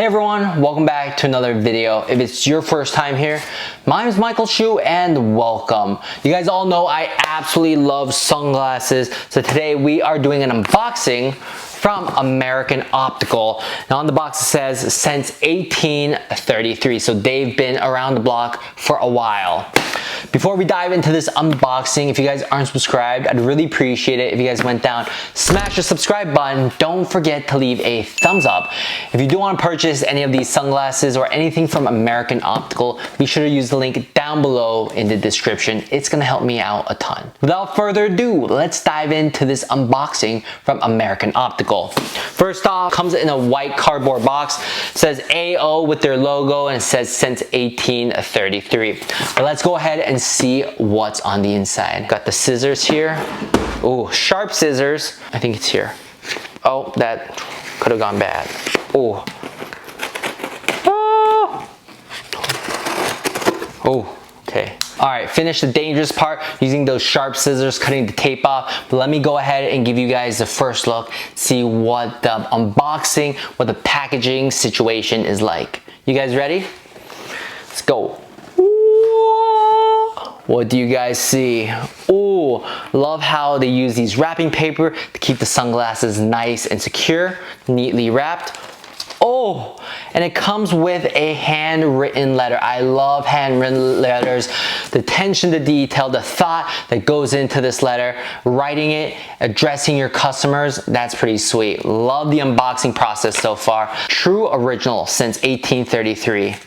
Hey everyone, welcome back to another video. If it's your first time here, my name is Michael Shu and welcome. You guys all know I absolutely love sunglasses, so today we are doing an unboxing from American Optical. Now on the box it says since 1833, so they've been around the block for a while. Before we dive into this unboxing, if you guys aren't subscribed, I'd really appreciate it if you guys went down, smash the subscribe button. Don't forget to leave a thumbs up. If you do want to purchase any of these sunglasses or anything from American Optical, be sure to use the link down below in the description. It's gonna help me out a ton. Without further ado, let's dive into this unboxing from American Optical. First off, comes in a white cardboard box. It says AO with their logo and it says since 1833. But let's go ahead and see what's on the inside. Got the scissors here. Oh, sharp scissors. I think it's here. Oh, that could have gone bad. Oh. Oh, okay. All right, finish the dangerous part using those sharp scissors, cutting the tape off. But let me go ahead and give you guys the first look, see what the unboxing, what the packaging situation is like. You guys ready? Let's go. What do you guys see? Oh, love how they use these wrapping paper to keep the sunglasses nice and secure, neatly wrapped. Oh, and it comes with a handwritten letter. I love handwritten letters. The attention to detail, the thought that goes into this letter, writing it, addressing your customers, that's pretty sweet. Love the unboxing process so far. True original since 1833.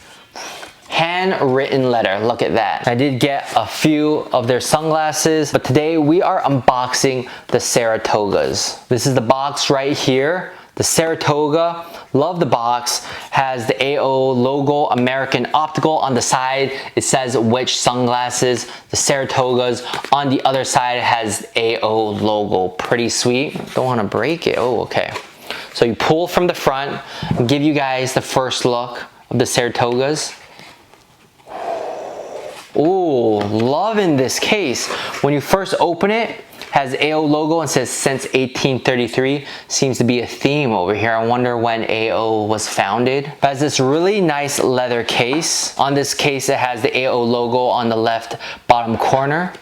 Handwritten letter, look at that. I did get a few of their sunglasses, but today we are unboxing the Saratogas. This is the box right here. The Saratoga, love the box, has the AO logo, American Optical. On the side, it says which sunglasses, the Saratogas. On the other side, it has AO logo, pretty sweet. Don't wanna break it, oh, okay. So you pull from the front and give you guys the first look of the Saratogas. Ooh, loving this case. When you first open it, has AO logo and says since 1833. Seems to be a theme over here. I wonder when AO was founded. It has this really nice leather case. On this case, it has the AO logo on the left bottom corner.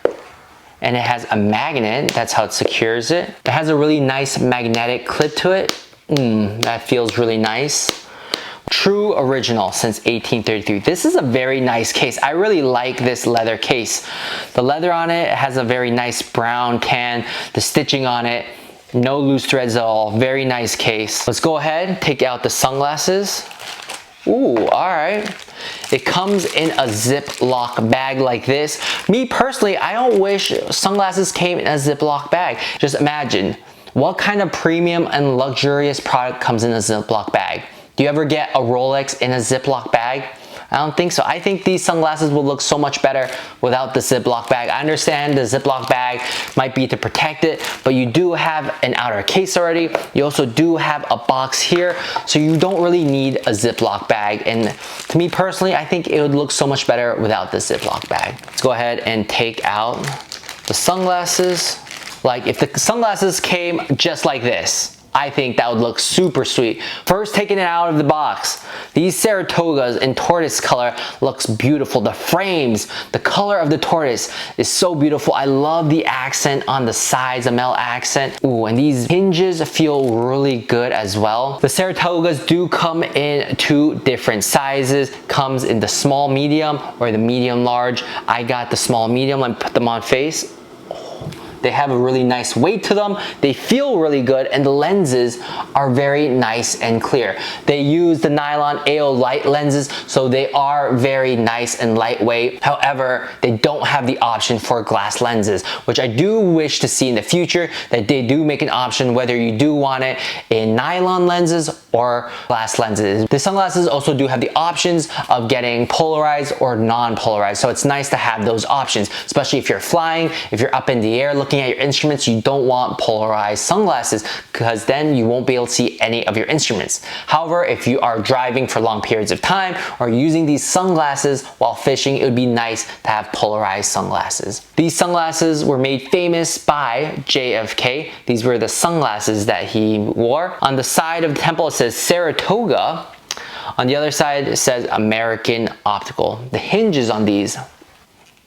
And it has a magnet, that's how it secures it. It has a really nice magnetic clip to it. That feels really nice. True original since 1833. This is a very nice case. I really like this leather case. The leather on it has a very nice brown tan. The stitching on it, no loose threads at all. Very nice case. Let's go ahead, take out the sunglasses. Ooh, all right. It comes in a Ziploc bag like this. Me personally, I don't wish sunglasses came in a Ziploc bag. Just imagine, what kind of premium and luxurious product comes in a Ziploc bag? Do you ever get a Rolex in a Ziploc bag? I don't think so. I think these sunglasses will look so much better without the Ziploc bag. I understand the Ziploc bag might be to protect it, but you do have an outer case already. You also do have a box here, so you don't really need a Ziploc bag. And to me personally, I think it would look so much better without the Ziploc bag. Let's go ahead and take out the sunglasses. Like if the sunglasses came just like this, I think that would look super sweet. First, taking it out of the box. These Saratogas in tortoise color looks beautiful. The frames, the color of the tortoise is so beautiful. I love the accent on the sides, the metal accent. Ooh, and these hinges feel really good as well. The Saratogas do come in two different sizes. Comes in the small medium or the medium large. I got the small medium. Let me put them on face. They have a really nice weight to them. They feel really good and the lenses are very nice and clear. They use the nylon AO light lenses, so they are very nice and lightweight. However, they don't have the option for glass lenses, which I do wish to see in the future, that they do make an option whether you do want it in nylon lenses or glass lenses. The sunglasses also do have the options of getting polarized or non-polarized, so it's nice to have those options, especially if you're flying, if you're up in the air looking at your instruments. You don't want polarized sunglasses because then you won't be able to see any of your instruments. However, if you are driving for long periods of time or using these sunglasses while fishing, it would be nice to have polarized sunglasses. These sunglasses were made famous by JFK. These were the sunglasses that he wore. On the side of the temple it says Saratoga. On the other side, it says American Optical. The hinges on these,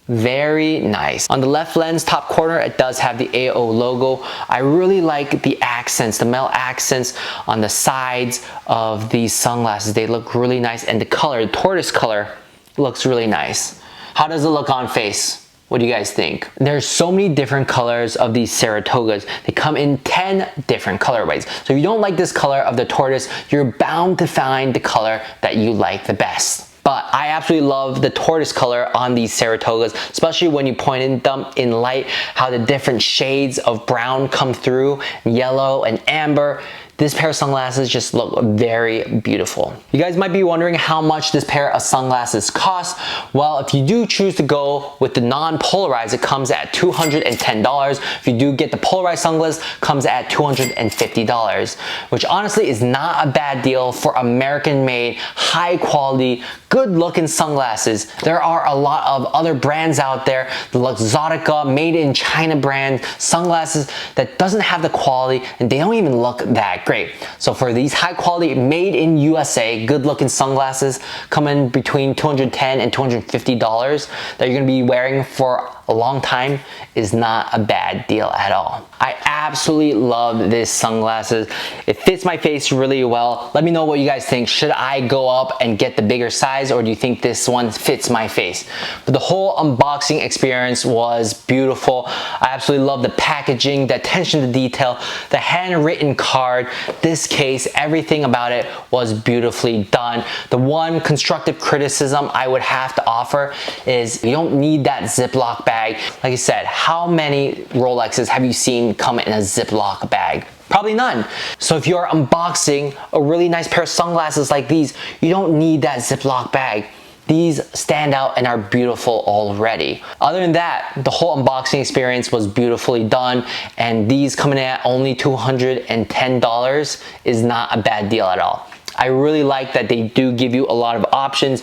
very nice. On the left lens top corner, it does have the AO logo. I really like the accents, the metal accents on the sides of these sunglasses. They look really nice, and the color, the tortoise color, looks really nice. How does it look on face? What do you guys think? There's so many different colors of these Saratogas. They come in 10 different colorways. So if you don't like this color of the tortoise, you're bound to find the color that you like the best. But I absolutely love the tortoise color on these Saratogas, especially when you point them in light, how the different shades of brown come through, yellow and amber. This pair of sunglasses just look very beautiful. You guys might be wondering how much this pair of sunglasses cost. Well, if you do choose to go with the non-polarized, it comes at $210. If you do get the polarized sunglasses, it comes at $250, which honestly is not a bad deal for American-made, high-quality, good-looking sunglasses. There are a lot of other brands out there, the Luxottica, made in China brand sunglasses that doesn't have the quality, and they don't even look that great. So for these high quality, made in USA, good looking sunglasses, come in between $210 and $250 that you're gonna be wearing for a long time, is not a bad deal at all. I absolutely love this sunglasses. It fits my face really well. Let me know what you guys think. Should I go up and get the bigger size, or do you think this one fits my face? But the whole unboxing experience was beautiful. I absolutely love the packaging, the attention to detail, the handwritten card, this case, everything about it was beautifully done. The one constructive criticism I would have to offer is you don't need that Ziploc bag. Like I said, how many Rolexes have you seen come in a Ziploc bag? Probably none. So if you're unboxing a really nice pair of sunglasses like these, you don't need that Ziploc bag. These stand out and are beautiful already. Other than that, the whole unboxing experience was beautifully done, and these coming in at only $210 is not a bad deal at all. I really like that they do give you a lot of options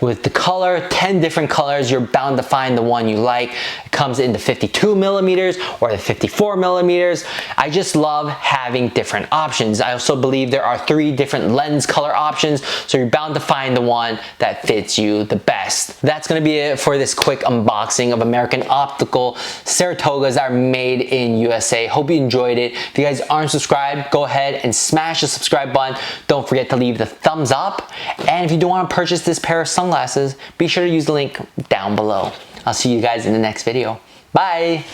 with the color, 10 different colors. You're bound to find the one you like. It comes in the 52 millimeters or the 54 millimeters. I just love having different options. I also believe there are 3 different lens color options, so you're bound to find the one that fits you the best. That's gonna be it for this quick unboxing of American Optical Saratogas that are made in USA. Hope you enjoyed it. If you guys aren't subscribed, go ahead and smash the subscribe button. Don't forget to leave the thumbs up, and if you do want to purchase this pair of sunglasses, be sure to use the link down below. I'll see you guys in the next video. Bye!